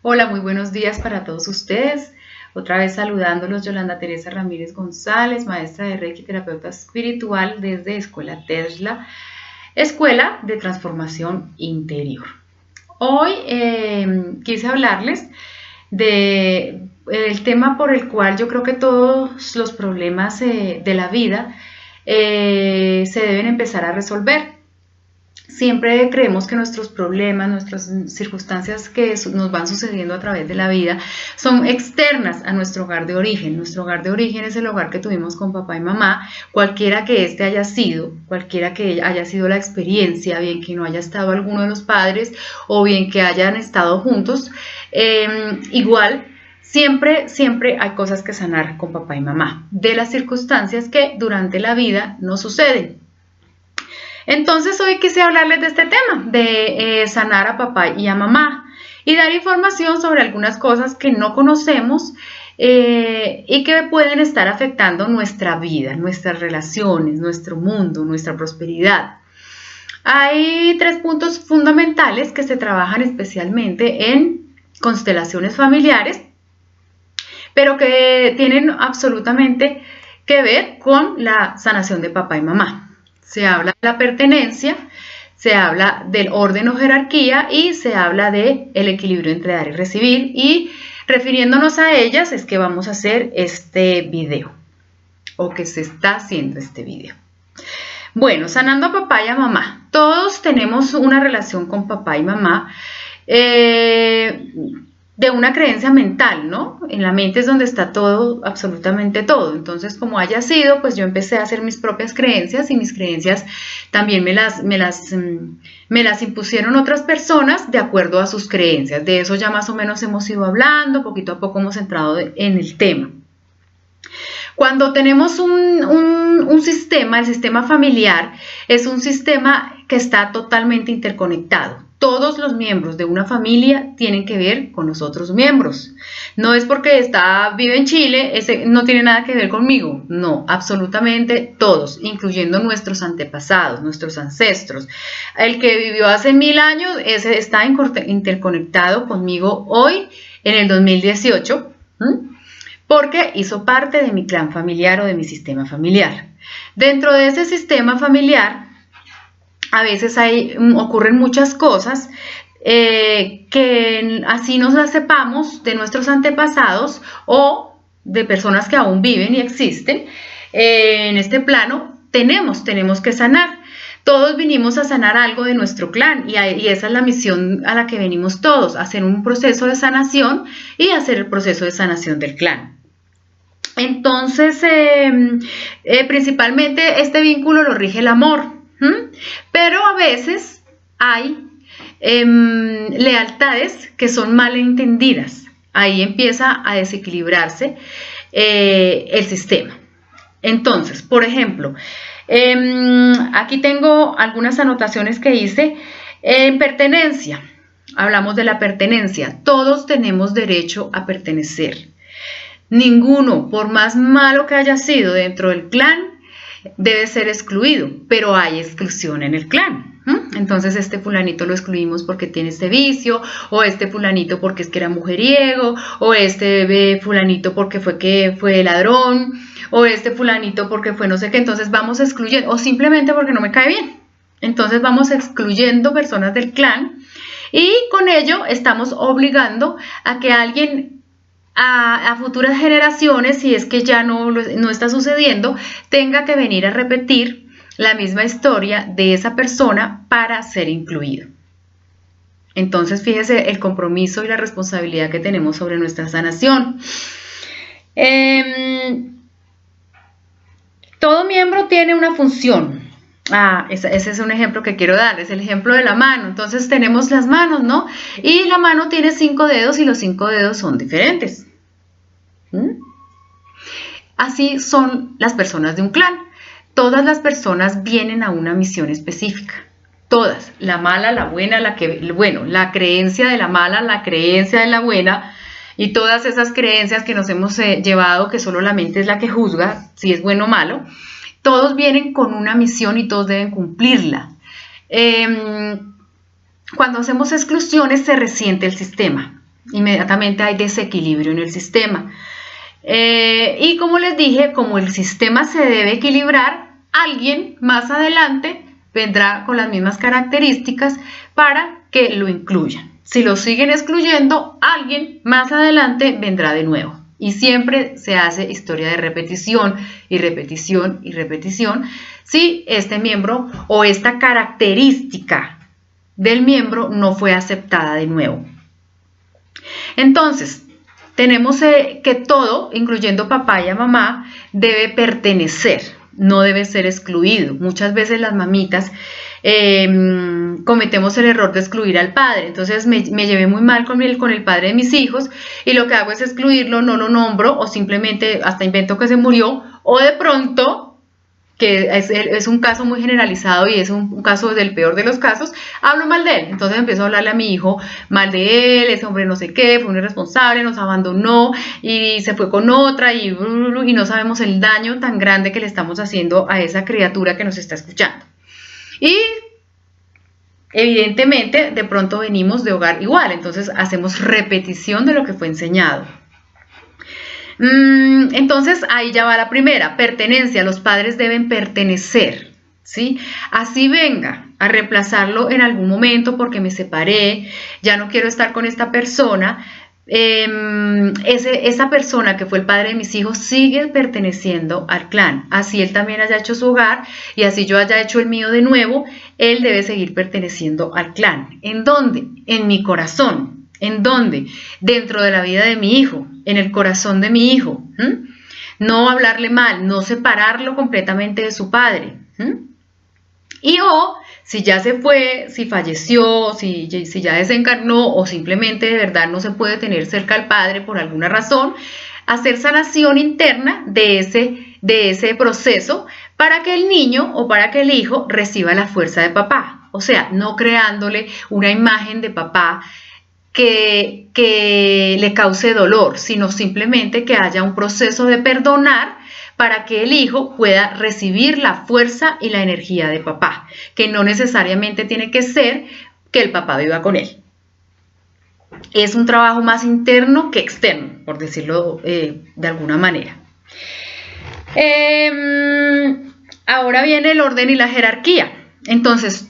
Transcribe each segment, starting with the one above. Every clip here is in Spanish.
Hola, muy buenos días para todos ustedes. Otra vez saludándolos, Yolanda Teresa Ramírez González, maestra de Reiki, terapeuta espiritual desde Escuela Tesla, Escuela de Transformación Interior. Hoy quise hablarles del tema por el cual yo creo que todos los problemas de la vida se deben empezar a resolver. Siempre creemos que nuestros problemas, nuestras circunstancias que nos van sucediendo a través de la vida son externas a nuestro hogar de origen. Nuestro hogar de origen es el hogar que tuvimos con papá y mamá, cualquiera que este haya sido, cualquiera que haya sido la experiencia, bien que no haya estado alguno de los padres o bien que hayan estado juntos, igual. Siempre hay cosas que sanar con papá y mamá, de las circunstancias que durante la vida nos suceden. Entonces hoy quise hablarles de este tema, de sanar a papá y a mamá y dar información sobre algunas cosas que no conocemos y que pueden estar afectando nuestra vida, nuestras relaciones, nuestro mundo, nuestra prosperidad. Hay 3 puntos fundamentales que se trabajan especialmente en constelaciones familiares, pero que tienen absolutamente que ver con la sanación de papá y mamá. Se habla de la pertenencia, se habla del orden o jerarquía y se habla del equilibrio entre dar y recibir. Y refiriéndonos a ellas es que vamos a hacer este video, o que se está haciendo este video. Bueno, sanando a papá y a mamá. Todos tenemos una relación con papá y mamá de una creencia mental, ¿no? En la mente es donde está todo, absolutamente todo. Entonces, como haya sido, pues yo empecé a hacer mis propias creencias y mis creencias también me las impusieron otras personas de acuerdo a sus creencias. De eso ya más o menos hemos ido hablando, poquito a poco hemos entrado en el tema. Cuando tenemos un sistema, el sistema familiar es un sistema que está totalmente interconectado. Todos los miembros de una familia tienen que ver con los otros miembros. No es porque vive en Chile, ese no tiene nada que ver conmigo. No, absolutamente todos, incluyendo nuestros antepasados, nuestros ancestros. El que vivió hace 1000 años, ese está interconectado conmigo hoy, en el 2018, porque hizo parte de mi clan familiar o de mi sistema familiar. Dentro de ese sistema familiar, a veces ocurren muchas cosas que así nos las sepamos de nuestros antepasados o de personas que aún viven y existen en este plano. Tenemos que sanar. Todos vinimos a sanar algo de nuestro clan y esa es la misión a la que venimos todos, hacer un proceso de sanación y hacer el proceso de sanación del clan. Entonces, principalmente este vínculo lo rige el amor. Pero a veces hay lealtades que son malentendidas. Ahí empieza a desequilibrarse el sistema. Entonces, por ejemplo, aquí tengo algunas anotaciones que hice. En pertenencia, hablamos de la pertenencia. Todos tenemos derecho a pertenecer. Ninguno, por más malo que haya sido dentro del clan, debe ser excluido, pero hay exclusión en el clan. Entonces este fulanito lo excluimos porque tiene este vicio, o este fulanito porque es que era mujeriego, o este fulanito porque fue ladrón, o este fulanito porque fue no sé qué. Entonces vamos excluyendo, o simplemente porque no me cae bien. Entonces vamos excluyendo personas del clan y con ello estamos obligando a que alguien a futuras generaciones, si es que ya no está sucediendo, tenga que venir a repetir la misma historia de esa persona para ser incluido. Entonces, fíjese el compromiso y la responsabilidad que tenemos sobre nuestra sanación. Todo miembro tiene una función. Ese es un ejemplo que quiero dar, es el ejemplo de la mano. Entonces tenemos las manos, ¿no? Y la mano tiene 5 dedos y los 5 dedos son diferentes. Así son las personas de un clan. Todas las personas vienen a una misión específica. Todas, la mala, la buena, la creencia de la mala, la creencia de la buena y todas esas creencias que nos hemos llevado, que solo la mente es la que juzga si es bueno o malo. Todos vienen con una misión y todos deben cumplirla. Cuando hacemos exclusiones se resiente el sistema. inmediatamente hay desequilibrio en el sistema. Y como les dije, como el sistema se debe equilibrar, alguien más adelante vendrá con las mismas características para que lo incluyan. Si lo siguen excluyendo, alguien más adelante vendrá de nuevo. Y siempre se hace historia de repetición y repetición y repetición si este miembro o esta característica del miembro no fue aceptada de nuevo. Entonces, tenemos que todo, incluyendo papá y a mamá, debe pertenecer, no debe ser excluido. Muchas veces las mamitas cometemos el error de excluir al padre. Entonces me llevé muy mal con el padre de mis hijos y lo que hago es excluirlo, no lo nombro o simplemente hasta invento que se murió, o de pronto, que es un caso muy generalizado y es un caso del peor de los casos, hablo mal de él. Entonces empiezo a hablarle a mi hijo mal de él, ese hombre no sé qué, fue un irresponsable, nos abandonó y se fue con otra y no sabemos el daño tan grande que le estamos haciendo a esa criatura que nos está escuchando. Y evidentemente de pronto venimos de hogar igual, entonces hacemos repetición de lo que fue enseñado. Entonces ahí ya va la primera, pertenencia. Los padres deben pertenecer, ¿sí? Así venga a reemplazarlo en algún momento porque me separé, ya no quiero estar con esta persona. Esa persona que fue el padre de mis hijos sigue perteneciendo al clan, así él también haya hecho su hogar y así yo haya hecho el mío de nuevo, él debe seguir perteneciendo al clan. ¿En dónde? En mi corazón. ¿En dónde? Dentro de la vida de mi hijo, en el corazón de mi hijo. No hablarle mal, no separarlo completamente de su padre. Y si ya se fue, si falleció, si ya desencarnó o simplemente de verdad no se puede tener cerca al padre por alguna razón, hacer sanación interna de ese proceso para que el niño o para que el hijo reciba la fuerza de papá. O sea, no creándole una imagen de papá que le cause dolor, sino simplemente que haya un proceso de perdonar para que el hijo pueda recibir la fuerza y la energía de papá, que no necesariamente tiene que ser que el papá viva con él. Es un trabajo más interno que externo, por decirlo de alguna manera. Ahora viene el orden y la jerarquía. Entonces,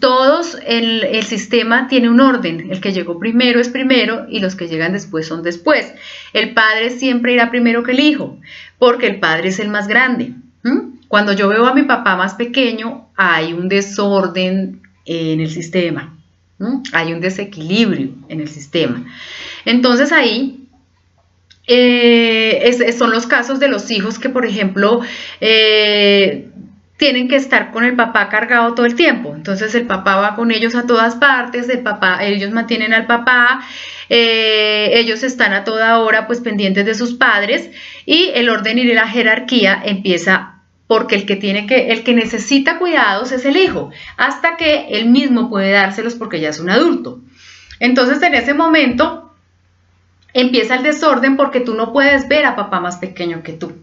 el sistema tiene un orden. El que llegó primero es primero y los que llegan después son después. El padre siempre irá primero que el hijo, porque el padre es el más grande. Cuando yo veo a mi papá más pequeño, hay un desorden en el sistema. Hay un desequilibrio en el sistema. Entonces, ahí son los casos de los hijos que, por ejemplo, tienen que estar con el papá cargado todo el tiempo. Entonces el papá va con ellos a todas partes, ellos mantienen al papá, ellos están a toda hora pues pendientes de sus padres y el orden y la jerarquía empieza porque el que necesita cuidados es el hijo, hasta que él mismo puede dárselos porque ya es un adulto. Entonces en ese momento empieza el desorden porque tú no puedes ver a papá más pequeño que tú.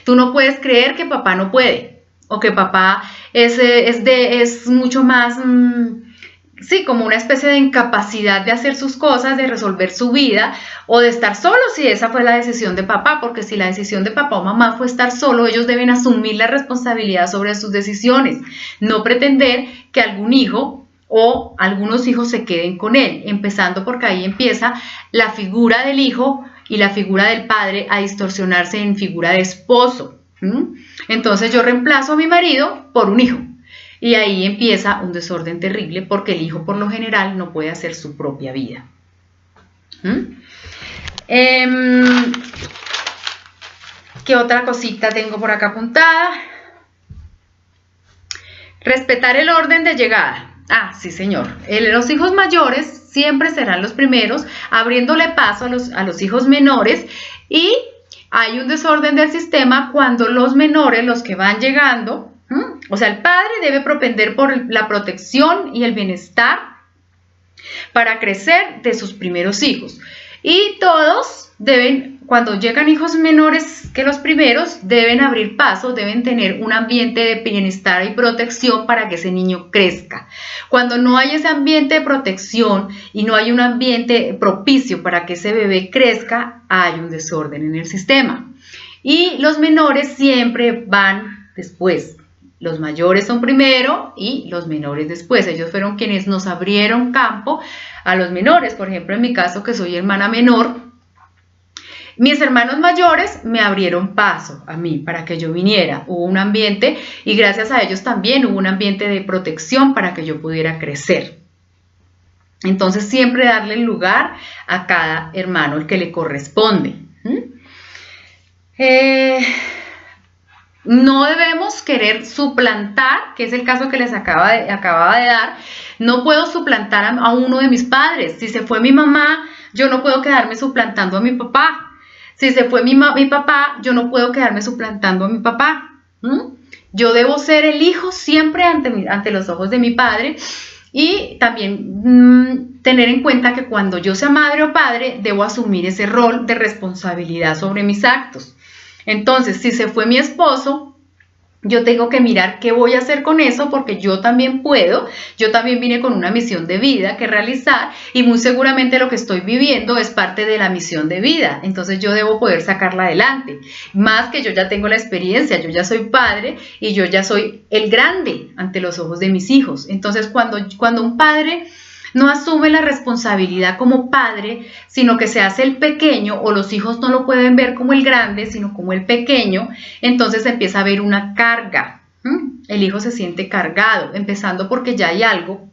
Tú no puedes creer que papá no puede. O que papá es mucho más, sí, como una especie de incapacidad de hacer sus cosas, de resolver su vida o de estar solo si esa fue la decisión de papá, porque si la decisión de papá o mamá fue estar solo, ellos deben asumir la responsabilidad sobre sus decisiones, no pretender que algún hijo o algunos hijos se queden con él, empezando porque ahí empieza la figura del hijo y la figura del padre a distorsionarse en figura de esposo. Entonces yo reemplazo a mi marido por un hijo y ahí empieza un desorden terrible porque el hijo por lo general no puede hacer su propia vida. ¿Qué otra cosita tengo por acá apuntada? Respetar el orden de llegada. Ah, sí señor, los hijos mayores siempre serán los primeros, abriéndole paso a los hijos menores y hay un desorden del sistema cuando los menores, los que van llegando, o sea, el padre debe propender por la protección y el bienestar para crecer de sus primeros hijos. Y todos deben cuando llegan hijos menores que los primeros, deben abrir paso, deben tener un ambiente de bienestar y protección para que ese niño crezca. Cuando no hay ese ambiente de protección y no hay un ambiente propicio para que ese bebé crezca, hay un desorden en el sistema. Y los menores siempre van después. Los mayores son primero y los menores después. Ellos fueron quienes nos abrieron campo a los menores. Por ejemplo, en mi caso, que soy hermana menor, mis hermanos mayores me abrieron paso a mí para que yo viniera. Hubo un ambiente y gracias a ellos también hubo un ambiente de protección para que yo pudiera crecer. Entonces siempre darle el lugar a cada hermano, el que le corresponde. No debemos querer suplantar, que es el caso que les acababa de dar. No puedo suplantar a uno de mis padres. Si se fue mi mamá, yo no puedo quedarme suplantando a mi papá. Si se fue mi papá, yo no puedo quedarme suplantando a mi papá. Yo debo ser el hijo siempre ante los ojos de mi padre y también tener en cuenta que cuando yo sea madre o padre, debo asumir ese rol de responsabilidad sobre mis actos. Entonces, si se fue mi esposo, yo tengo que mirar qué voy a hacer con eso porque yo también puedo, yo también vine con una misión de vida que realizar y muy seguramente lo que estoy viviendo es parte de la misión de vida, entonces yo debo poder sacarla adelante, más que yo ya tengo la experiencia, yo ya soy padre y yo ya soy el grande ante los ojos de mis hijos. Entonces cuando un padre no asume la responsabilidad como padre, sino que se hace el pequeño o los hijos no lo pueden ver como el grande, sino como el pequeño, entonces empieza a haber una carga. El hijo se siente cargado, empezando porque ya hay algo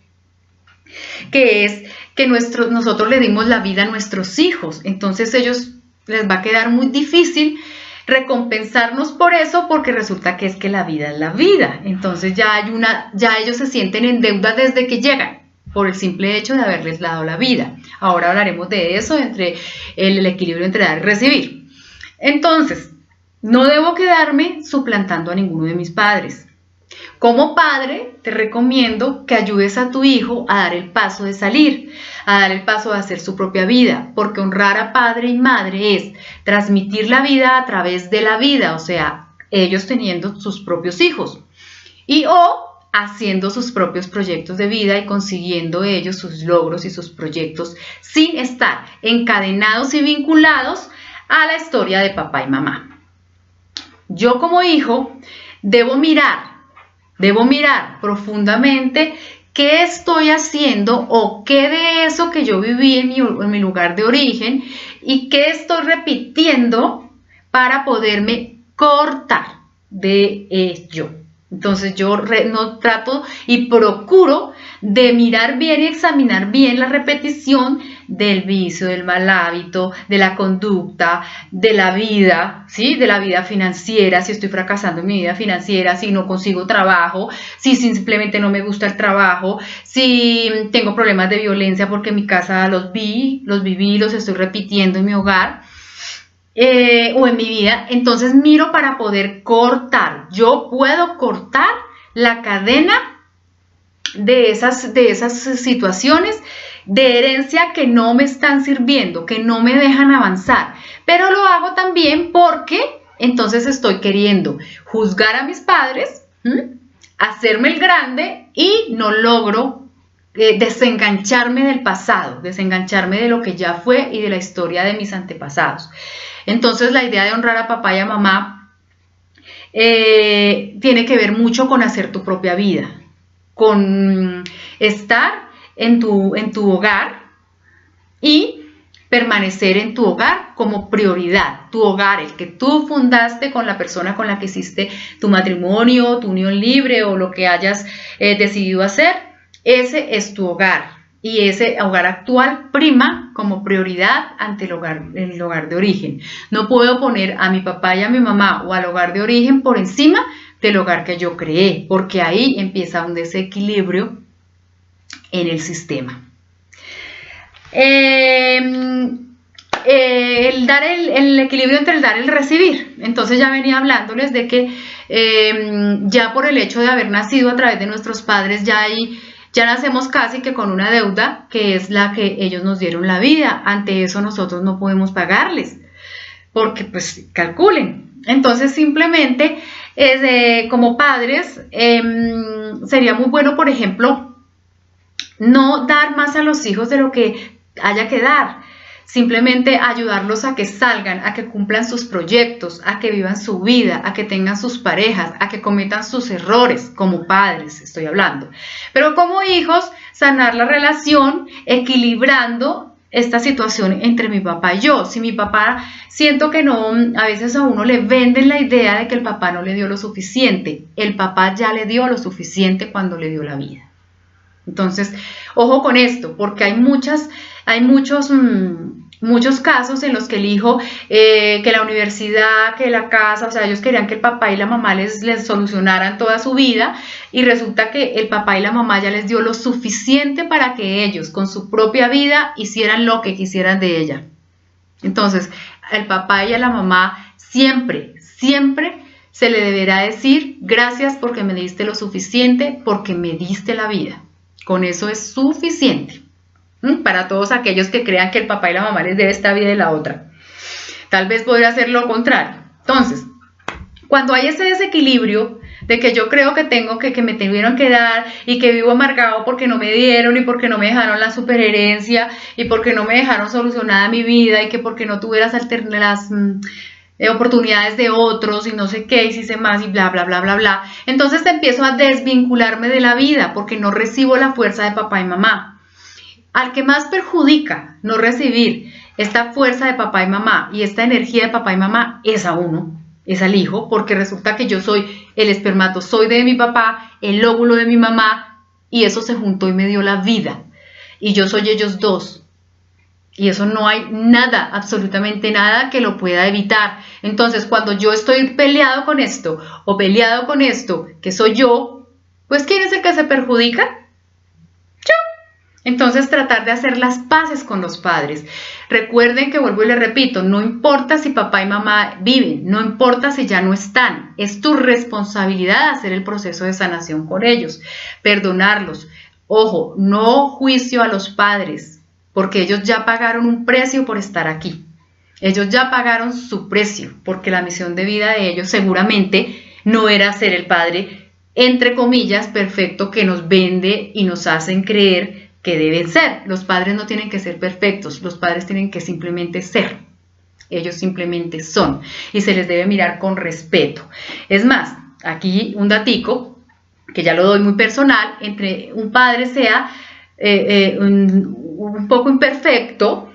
que es que nosotros le dimos la vida a nuestros hijos, entonces ellos les va a quedar muy difícil recompensarnos por eso porque resulta que es que la vida es la vida, entonces ya ellos se sienten en deuda desde que llegan, por el simple hecho de haberles dado la vida. Ahora hablaremos de eso, entre el equilibrio entre dar y recibir. Entonces, no debo quedarme suplantando a ninguno de mis padres. Como padre, te recomiendo que ayudes a tu hijo a dar el paso de salir, a dar el paso de hacer su propia vida, porque honrar a padre y madre es transmitir la vida a través de la vida, o sea, ellos teniendo sus propios hijos. O haciendo sus propios proyectos de vida y consiguiendo ellos sus logros y sus proyectos sin estar encadenados y vinculados a la historia de papá y mamá. Yo como hijo debo mirar profundamente qué estoy haciendo o qué de eso que yo viví en mi lugar de origen y qué estoy repitiendo para poderme cortar de ello. Entonces yo no trato y procuro de mirar bien y examinar bien la repetición del vicio, del mal hábito, de la conducta, de la vida, ¿sí? De la vida financiera, si estoy fracasando en mi vida financiera, si no consigo trabajo, si simplemente no me gusta el trabajo, si tengo problemas de violencia porque en mi casa los viví, los estoy repitiendo en mi hogar. O en mi vida, entonces miro para poder cortar. Yo puedo cortar la cadena de esas situaciones de herencia que no me están sirviendo, que no me dejan avanzar, pero lo hago también porque entonces estoy queriendo juzgar a mis padres, hacerme el grande y no logro desengancharme del pasado, desengancharme de lo que ya fue y de la historia de mis antepasados. Entonces la idea de honrar a papá y a mamá tiene que ver mucho con hacer tu propia vida, con estar en tu hogar y permanecer en tu hogar como prioridad. Tu hogar, el que tú fundaste con la persona con la que hiciste tu matrimonio, tu unión libre o lo que hayas decidido hacer, ese es tu hogar. Y ese hogar actual prima como prioridad ante el hogar de origen. No puedo poner a mi papá y a mi mamá o al hogar de origen por encima del hogar que yo creé, porque ahí empieza un desequilibrio en el sistema. El equilibrio entre el dar y el recibir. Entonces ya venía hablándoles de que ya por el hecho de haber nacido a través de nuestros padres, ya nacemos casi que con una deuda que es la que ellos nos dieron la vida. Ante eso nosotros no podemos pagarles. porque pues calculen. Entonces simplemente como padres sería muy bueno, por ejemplo, no dar más a los hijos de lo que haya que dar. Simplemente ayudarlos a que salgan, a que cumplan sus proyectos, a que vivan su vida, a que tengan sus parejas, a que cometan sus errores, como padres estoy hablando. Pero como hijos, sanar la relación equilibrando esta situación entre mi papá y yo. Si mi papá, siento que no, a veces a uno le venden la idea de que el papá no le dio lo suficiente. El papá ya le dio lo suficiente cuando le dio la vida. Entonces, ojo con esto, porque hay muchos casos en los que el hijo, que la universidad, que la casa, o sea, ellos querían que el papá y la mamá les solucionaran toda su vida y resulta que el papá y la mamá ya les dio lo suficiente para que ellos, con su propia vida, hicieran lo que quisieran de ella. Entonces, al papá y a la mamá siempre se le deberá decir gracias porque me diste lo suficiente, porque me diste la vida. Con eso es suficiente para todos aquellos que crean que el papá y la mamá les debe esta vida y la otra. Tal vez podría hacer lo contrario. Entonces, cuando hay ese desequilibrio de que yo creo que tengo que me tuvieron que dar y que vivo amargado porque no me dieron y porque no me dejaron la superherencia y porque no me dejaron solucionada mi vida y que porque no tuve las oportunidades de otros y no sé qué, y si sé más y bla, bla, bla, bla, bla. Entonces empiezo a desvincularme de la vida porque no recibo la fuerza de papá y mamá. Al que más perjudica no recibir esta fuerza de papá y mamá y esta energía de papá y mamá es a uno, es al hijo, porque resulta que yo soy el espermatozoide de mi papá, el óvulo de mi mamá, y eso se juntó y me dio la vida. Y yo soy ellos dos. Y eso no hay nada, absolutamente nada que lo pueda evitar. Entonces, cuando yo estoy peleado con esto o peleado con esto, que soy yo, pues ¿quién es el que se perjudica? Yo. Entonces, tratar de hacer las paces con los padres. Recuerden que vuelvo y les repito, no importa si papá y mamá viven, no importa si ya no están. Es tu responsabilidad hacer el proceso de sanación con ellos, perdonarlos. Ojo, no juicio a los padres, porque ellos ya pagaron un precio por estar aquí. Ellos ya pagaron su precio, porque la misión de vida de ellos seguramente no era ser el padre, entre comillas, perfecto que nos vende y nos hacen creer que deben ser. Los padres no tienen que ser perfectos, los padres tienen que simplemente ser. Ellos simplemente son y se les debe mirar con respeto. Es más, aquí un datico, que ya lo doy muy personal, entre un padre sea un poco imperfecto,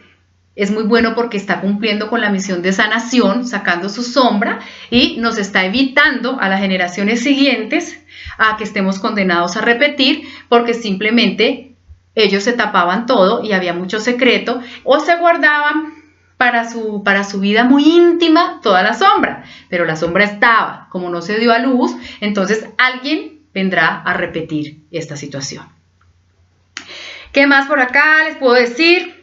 es muy bueno porque está cumpliendo con la misión de sanación, sacando su sombra y nos está evitando a las generaciones siguientes a que estemos condenados a repetir porque simplemente ellos se tapaban todo y había mucho secreto o se guardaban para su vida muy íntima toda la sombra, pero la sombra estaba, como no se dio a luz, entonces alguien vendrá a repetir esta situación. ¿Qué más por acá les puedo decir?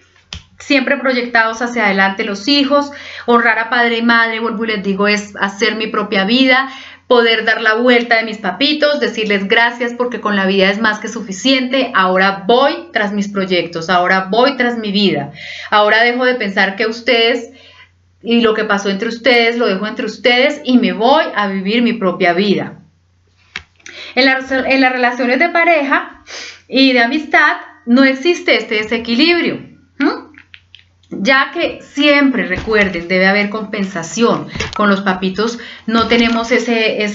Siempre proyectados hacia adelante los hijos, honrar a padre y madre, vuelvo y les digo, es hacer mi propia vida, poder dar la vuelta de mis papitos, decirles gracias porque con la vida es más que suficiente, ahora voy tras mis proyectos, ahora voy tras mi vida, ahora dejo de pensar que ustedes y lo que pasó entre ustedes lo dejo entre ustedes y me voy a vivir mi propia vida. En las relaciones de pareja y de amistad, no existe este desequilibrio, ya que siempre, recuerden, debe haber compensación. Con los papitos no tenemos ese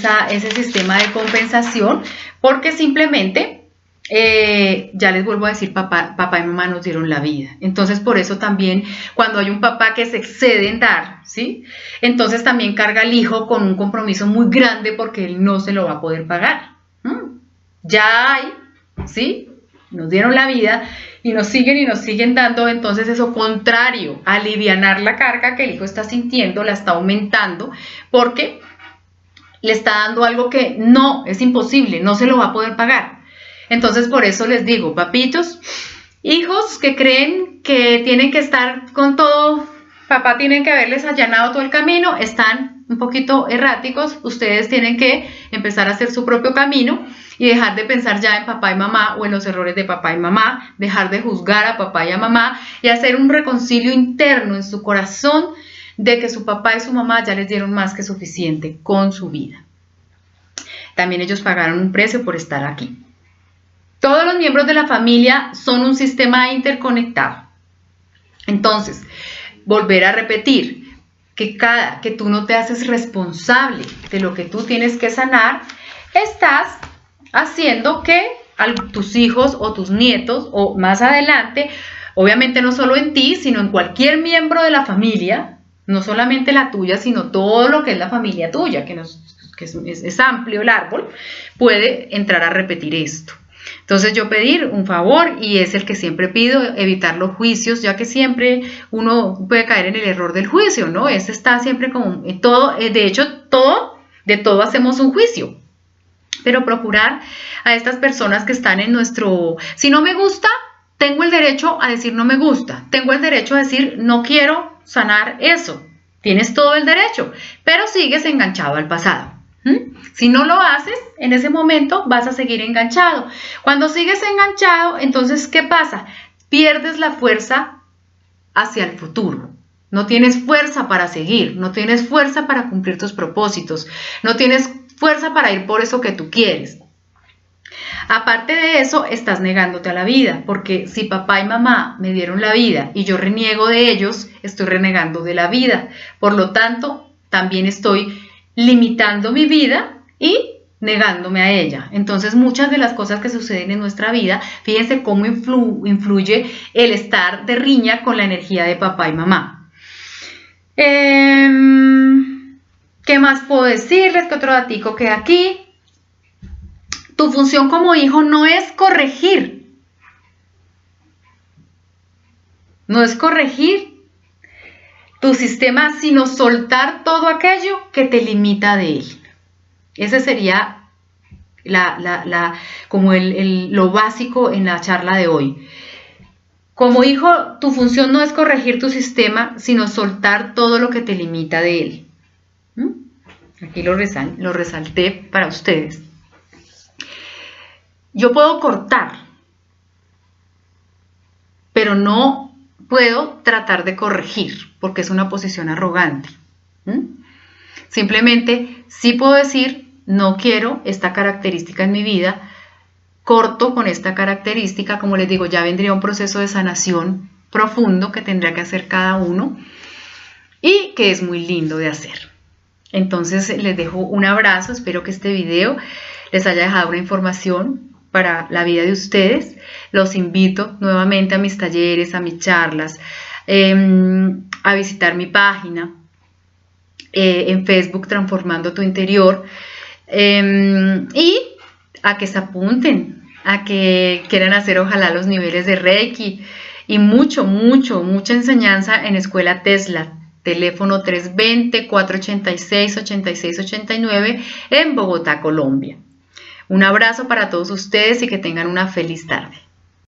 sistema de compensación porque simplemente, ya les vuelvo a decir, papá y mamá nos dieron la vida. Entonces, por eso también cuando hay un papá que se excede en dar, ¿sí? Entonces también carga al hijo con un compromiso muy grande porque él no se lo va a poder pagar. Ya hay, ¿sí? Nos dieron la vida y nos siguen dando, entonces eso contrario, alivianar la carga que el hijo está sintiendo, la está aumentando, porque le está dando algo que no, es imposible, no se lo va a poder pagar. Entonces por eso les digo, papitos, hijos que creen que tienen que estar con todo, papá tienen que haberles allanado todo el camino, están un poquito erráticos, ustedes tienen que empezar a hacer su propio camino y dejar de pensar ya en papá y mamá o en los errores de papá y mamá, dejar de juzgar a papá y a mamá y hacer un reconcilio interno en su corazón de que su papá y su mamá ya les dieron más que suficiente con su vida. También ellos pagaron un precio por estar aquí. Todos los miembros de la familia son un sistema interconectado. Entonces, volver a repetir que tú no te haces responsable de lo que tú tienes que sanar, estás haciendo que tus hijos o tus nietos o más adelante, obviamente no solo en ti, sino en cualquier miembro de la familia, no solamente la tuya, sino todo lo que es la familia tuya, que es amplio el árbol, puede entrar a repetir esto. Entonces yo pedir un favor, y es el que siempre pido, evitar los juicios, ya que siempre uno puede caer en el error del juicio, ¿no? Ese está siempre como todo, de hecho de todo hacemos un juicio, pero procurar a estas personas que están en nuestro, si no me gusta, tengo el derecho a decir no me gusta, tengo el derecho a decir no quiero sanar eso, tienes todo el derecho, pero sigues enganchado al pasado. Si no lo haces, en ese momento vas a seguir enganchado. Cuando sigues enganchado, entonces, ¿qué pasa? Pierdes la fuerza hacia el futuro. No tienes fuerza para seguir, no tienes fuerza para cumplir tus propósitos, no tienes fuerza para ir por eso que tú quieres. Aparte de eso, estás negándote a la vida, porque si papá y mamá me dieron la vida y yo reniego de ellos, estoy renegando de la vida. Por lo tanto, también estoy limitando mi vida y negándome a ella. Entonces, muchas de las cosas que suceden en nuestra vida, fíjense cómo influye el estar de riña con la energía de papá y mamá. ¿Qué más puedo decirles? ¿Qué otro datico queda aquí? Tu función como hijo no es corregir. No es corregir tu sistema, sino soltar todo aquello que te limita de él. Ese sería como lo básico en la charla de hoy. Como hijo, tu función no es corregir tu sistema, sino soltar todo lo que te limita de él. Aquí lo resalté para ustedes. Yo puedo cortar, pero no puedo tratar de corregir, porque es una posición arrogante. Simplemente sí puedo decir, no quiero esta característica en mi vida, corto con esta característica, como les digo, ya vendría un proceso de sanación profundo que tendría que hacer cada uno y que es muy lindo de hacer. Entonces les dejo un abrazo, espero que este video les haya dejado una información para la vida de ustedes. Los invito nuevamente a mis talleres, a mis charlas, a visitar mi página en Facebook Transformando tu Interior, y a que se apunten, a que quieran hacer ojalá los niveles de Reiki y mucha enseñanza en Escuela Tesla. Teléfono 320-486-8689 en Bogotá, Colombia. Un abrazo para todos ustedes y que tengan una feliz tarde.